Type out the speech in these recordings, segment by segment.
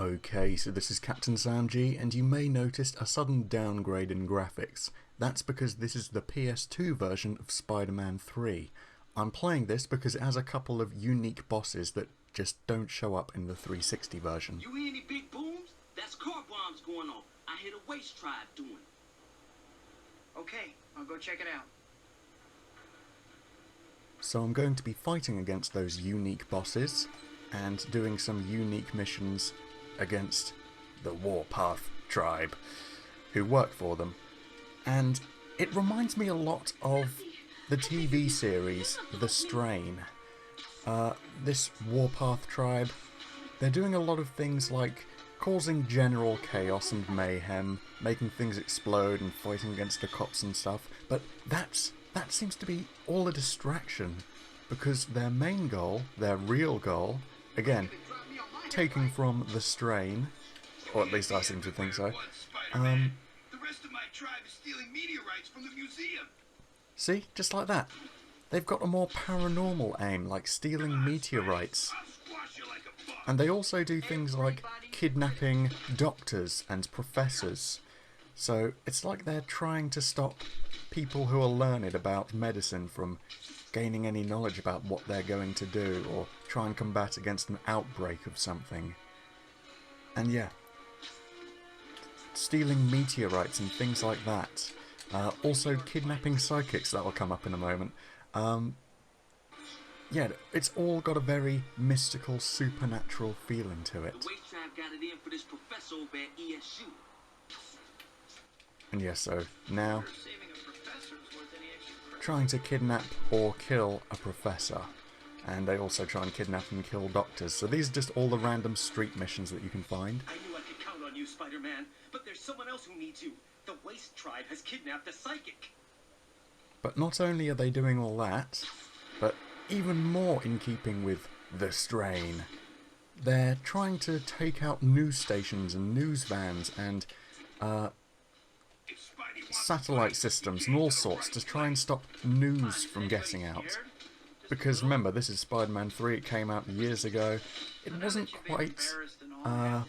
Okay, so this is Captain Samji, and you may notice a sudden downgrade in graphics. That's because this is the PS2 version of Spider-Man 3. I'm playing this because it has a couple of unique bosses that just don't show up in the 360 version. You hear any big booms? That's car bombs going off. I hear the Waste Tribe doing it. Okay, I'll go check it out. So I'm going to be fighting against those unique bosses and doing some unique missions against the Warpath tribe who work for them. And it reminds me a lot of the TV series The Strain. This Warpath tribe, they're doing a lot of things like causing general chaos and mayhem, making things explode and fighting against the cops and stuff, but that seems to be all a distraction, because their main goal, their real goal, again, taken from The Strain, or at least I seem to think so. The rest of my tribe is stealing meteorites from the museum. See, just like that. They've got a more paranormal aim, like stealing meteorites. And they also do things like kidnapping doctors and professors. So it's like they're trying to stop people who are learned about medicine from gaining any knowledge about what they're going to do, or try and combat against an outbreak of something. And yeah, stealing meteorites and things like that. Also kidnapping psychics, that will come up in a moment. Yeah, it's all got a very mystical, supernatural feeling to it. The Waste Tribe got it in for this professor over at ESU. And yeah, so now Saving a professor's worth any extra credit. trying to kidnap or kill a professor. And they also try and kidnap and kill doctors. So these are just all the random street missions that you can find. I knew I could count on you, Spider-Man, but there's someone else who needs you. The Waste Tribe has kidnapped a psychic. But not only are they doing all that, but even more in keeping with The Strain, they're trying to take out news stations and news vans and satellite systems and all sorts to try and stop news from getting out. Because remember, this is Spider-Man 3, it came out years ago. It wasn't quite, Yo,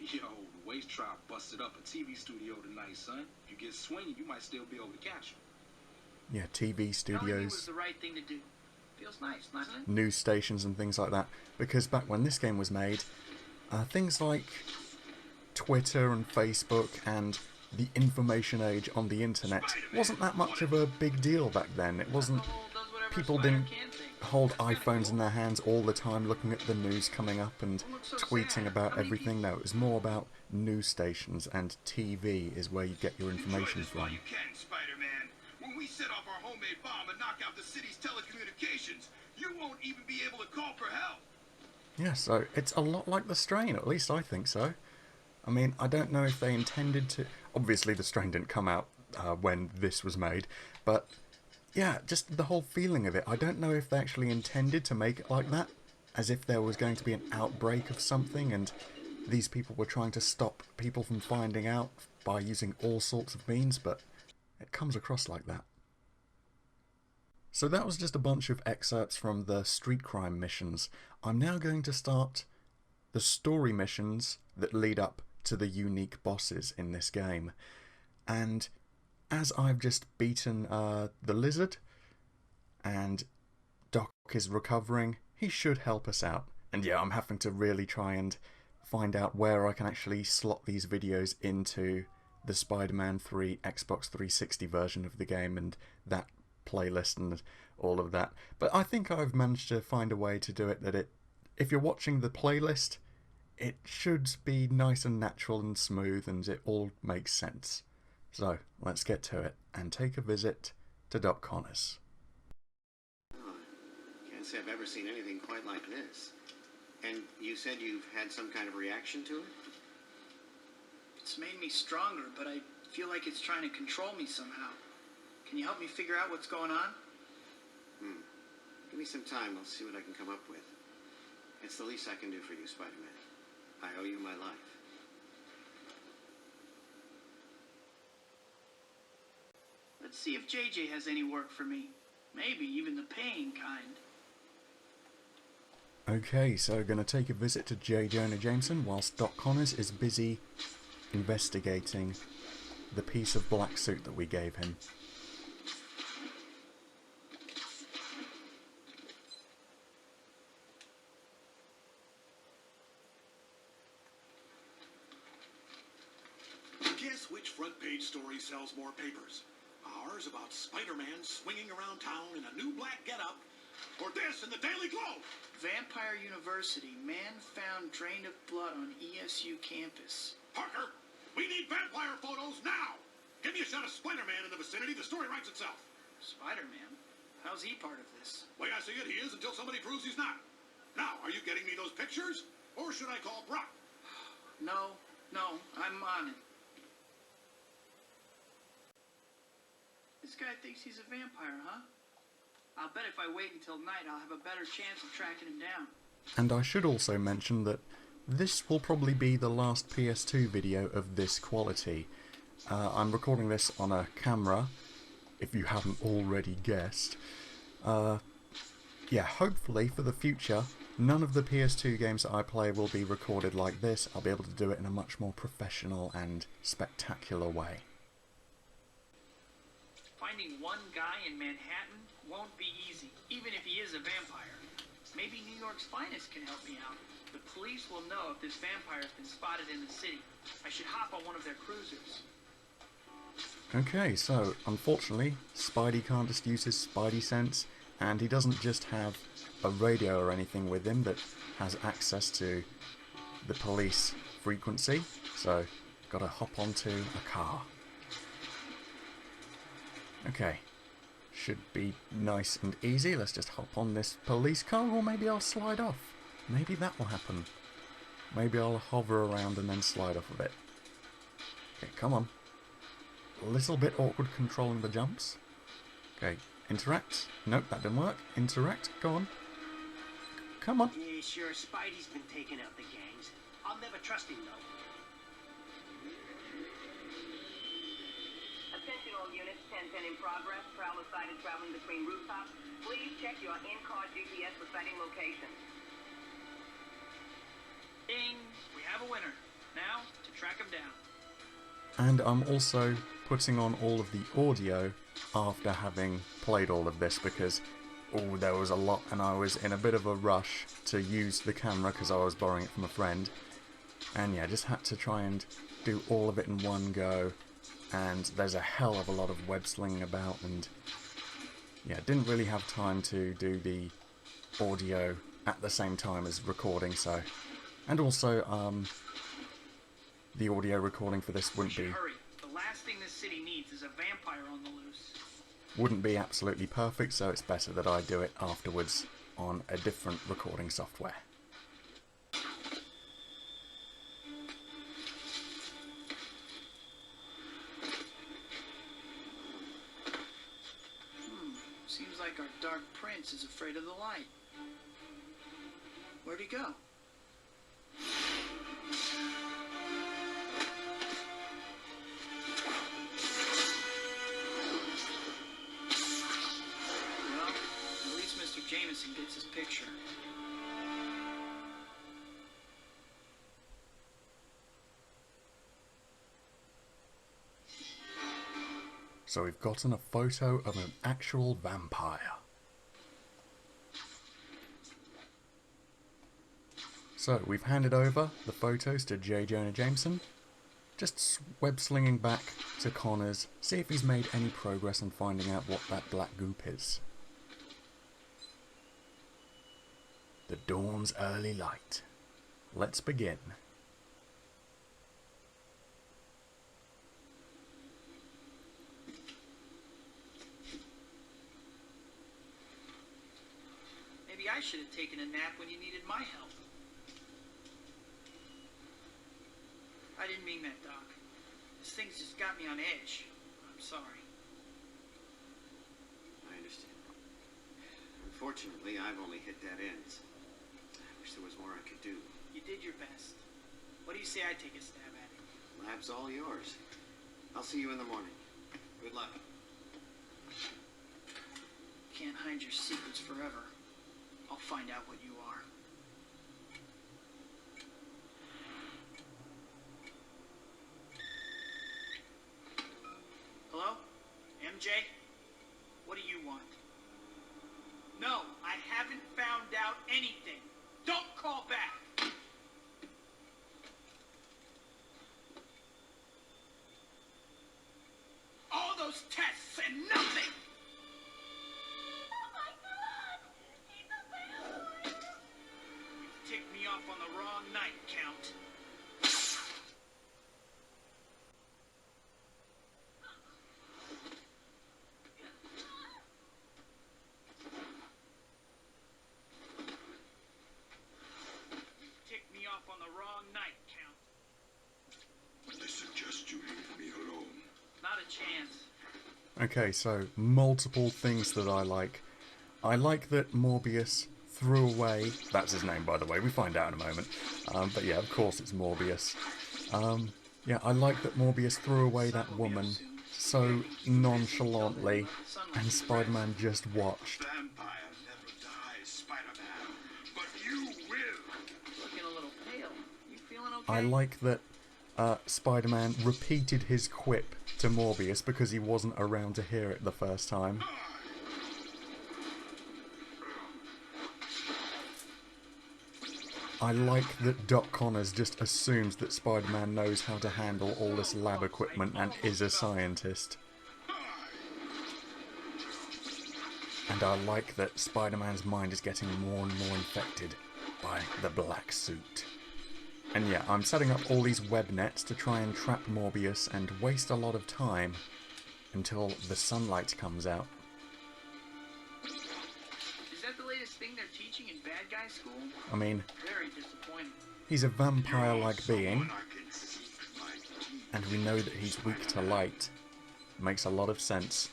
the Waste Tribe busted up a TV studio tonight, son. If you get swinging, you might still be able to catch them. yeah, TV Knowing it was studios, the right thing to do. Feels nice, doesn't it? news stations and things like that. Because back when this game was made, things like Twitter and Facebook and the information age on the internet wasn't that much of a big deal back then. It wasn't, people didn't hold iPhones in their hands all the time looking at the news coming up and tweeting about everything. No, it was more about news stations, and TV is where you get your information Enjoy this while from. you can, Spider-Man. When we set off our homemade bomb and knock out the city's telecommunications, you won't even be able to call for help. Yeah, so it's a lot like The Strain, at least I think so. I mean, I don't know if they intended to... Obviously, The Strain didn't come out when this was made, but yeah, just the whole feeling of it. I don't know if they actually intended to make it like that, as if there was going to be an outbreak of something, and these people were trying to stop people from finding out by using all sorts of means, but it comes across like that. So that was just a bunch of excerpts from the street crime missions. I'm now going to start the story missions that lead up to the unique bosses in this game. And as I've just beaten the lizard, and Doc is recovering, he should help us out. And yeah, I'm having to really try and find out where I can actually slot these videos into the Spider-Man 3 Xbox 360 version of the game and that playlist and all of that. But I think I've managed to find a way to do it that if you're watching the playlist, it should be nice and natural and smooth, and it all makes sense. So, let's get to it and take a visit to Doc Connors. Can't say I've ever seen anything quite like this. And you said you've had some kind of reaction to it? It's made me stronger, but I feel like it's trying to control me somehow. Can you help me figure out what's going on? Give me some time, I'll see what I can come up with. It's the least I can do for you, Spider-Man. I owe you my life. Let's see if JJ has any work for me. Maybe even the paying kind. Okay, so gonna take a visit to J. Jonah Jameson whilst Doc Connors is busy investigating the piece of black suit that we gave him. Guess which front page story sells more papers? Ours about Spider-Man swinging around town in a new black getup, or this in the Daily Globe? Vampire University. Man found drain of blood on ESU campus. Parker, we need vampire photos now! Give me a shot of Spider-Man in the vicinity. The story writes itself. Spider-Man? How's he part of this? Way I see it, he is until somebody proves he's not. Now, are you getting me those pictures? Or should I call Brock? No, I'm on it. This guy thinks he's a vampire, huh? I'll bet if I wait until night, I'll have a better chance of tracking him down. And I should also mention that this will probably be the last PS2 video of this quality. I'm recording this on a camera, if you haven't already guessed. Yeah, hopefully for the future, none of the PS2 games that I play will be recorded like this. I'll be able to do it in a much more professional and spectacular way. Finding one guy in Manhattan won't be easy, even if he is a vampire. Maybe New York's finest can help me out. The police will know if this vampire has been spotted in the city. I should hop on one of their cruisers. Okay, so unfortunately, Spidey can't just use his Spidey sense, and he doesn't just have a radio or anything with him that has access to the police frequency, so gotta hop onto a car. Okay, should be nice and easy. Let's just hop on this police car, or maybe I'll slide off. Maybe that will happen. Maybe I'll hover around and then slide off of it. Okay, come on. A little bit awkward controlling the jumps. Okay, interact. Nope, that didn't work. Interact, go on. Come on. Yeah, sure, Spidey's been taking out the gangs. I'll never trust him, though. Attention all units, 1010 in progress. Prowler sighted traveling between rooftops. Please check your in-car GPS for sighting locations. Ding! We have a winner. Now, to track him down. And I'm also putting on all of the audio after having played all of this because, oh, there was a lot and I was in a bit of a rush to use the camera because I was borrowing it from a friend. And yeah, just had to try and do all of it in one go. And there's a hell of a lot of web slinging about, and yeah, didn't really have time to do the audio at the same time as recording, so. And also, the audio recording for this wouldn't be... Hurry. The last thing this city needs is a vampire on the loose. Wouldn't be absolutely perfect, so it's better that I do it afterwards on a different recording software. Seems like our Dark Prince is afraid of the light. Where'd he go? Well, at least Mr. Jameson gets his picture. So we've gotten a photo of an actual vampire. So we've handed over the photos to J. Jonah Jameson. Just web slinging back to Connors, see if he's made any progress in finding out what that black goop is. The dawn's early light. Let's begin. Maybe I should have taken a nap when you needed my help. I didn't mean that, Doc. This thing's just got me on edge. I'm sorry. I understand. Unfortunately, I've only hit dead ends. I wish there was more I could do. You did your best. What do you say I take a stab at it? Lab's all yours. I'll see you in the morning. Good luck. Can't hide your secrets forever. I'll find out what you are. Jay, what do you want? No, I haven't found out anything. Don't call back. All those tests and nothing. Oh my God! He's a vampire! You ticked me off on the wrong night, Count. On the wrong night, Count. I suggest you leave me alone. Not a chance. Okay, so multiple things that I like. I like that Morbius threw away... That's his name, by the way. We find out in a moment. But yeah, of course it's Morbius. Yeah, I like that Morbius threw away that woman so nonchalantly, and Spider-Man just watched. Vampire never dies, Spider-Man. But you will. Looking a little pale. You feeling okay? I like that Spider-Man repeated his quip to Morbius because he wasn't around to hear it the first time. I like that Doc Connors just assumes that Spider-Man knows how to handle all this lab equipment and is a scientist. And I like that Spider-Man's mind is getting more and more infected by the black suit. And yeah, I'm setting up all these web nets to try and trap Morbius and waste a lot of time until the sunlight comes out. Is that the latest thing they're teaching in bad guy school? I mean, Very disappointing. he's a vampire-like being, and we know that he's weak to light. Makes a lot of sense.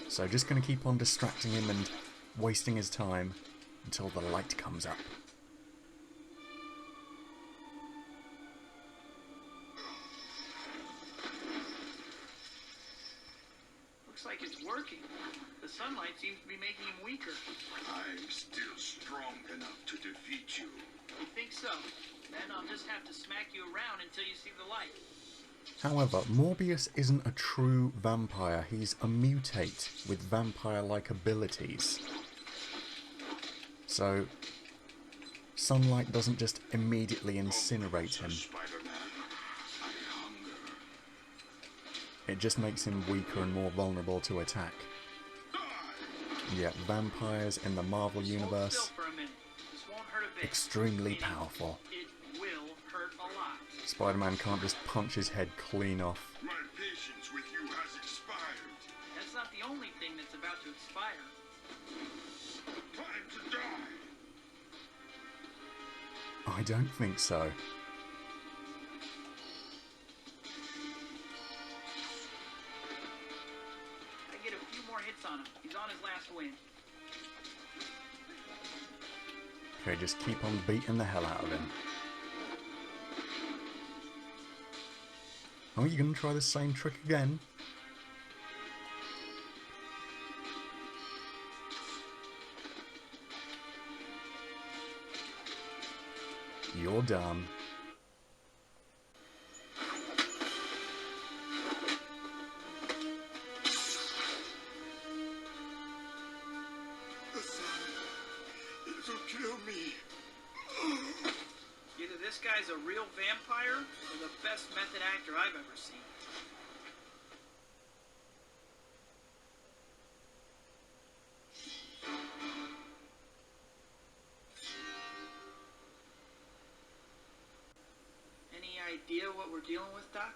So just going to keep on distracting him and wasting his time until the light comes up. Looks like it's working. The sunlight seems to be making him weaker. I'm still strong enough to defeat you. You think so? Then I'll just have to smack you around until you see the light. However, Morbius isn't a true vampire. He's a mutate with vampire-like abilities. So, sunlight doesn't just immediately incinerate him. Spider-Man, I hunger. It just makes him weaker and more vulnerable to attack. Yeah, vampires in the Marvel Hold Universe, still for a minute. This won't hurt a bit. extremely powerful. It will hurt a lot. Spider-Man can't just punch his head clean off. My patience with you has expired. That's not the only thing that's about to expire. Time to die. I don't think so. I get a few more hits on him. He's on his last win. Okay, just keep on beating the hell out of him. Oh, you gonna try the same trick again? You're done. The sun, it'll kill me. Either this guy's a real vampire or the best method actor I've ever seen. Any idea what we're dealing with, Doc?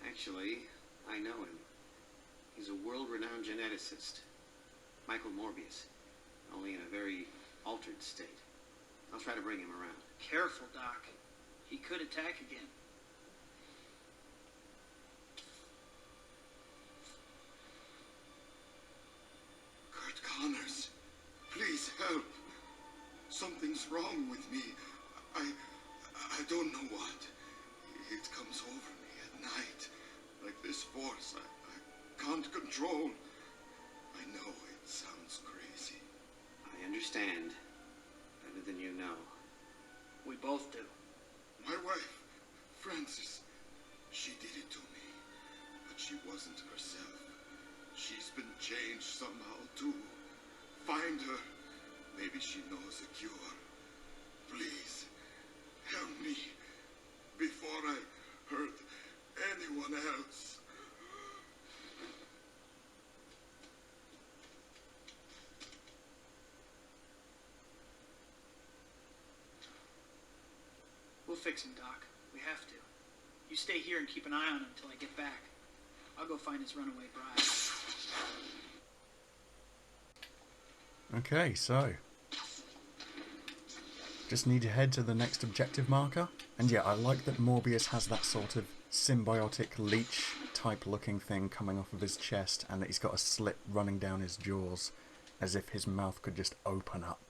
Actually, I know him. He's a world-renowned geneticist. Michael Morbius. Only in a very altered state. I'll try to bring him around. Careful, Doc. He could attack again. Kurt Connors, please help. Something's wrong with me. I don't know what. It comes over me at night. Like this force I can't control. I know it sounds crazy. I understand. Better than you know. We both do. My wife, Frances, she did it to me. But she wasn't herself. She's been changed somehow too. Find her. Maybe she knows a cure. Please, help me before I hurt anyone else. We'll fix him, Doc. We have to. You stay here and keep an eye on him until I get back. I'll go find his runaway bride. Okay, so just need to head to the next objective marker. And yeah, I like that Morbius has that sort of symbiotic leech type looking thing coming off of his chest, and that he's got a slit running down his jaws as if his mouth could just open up.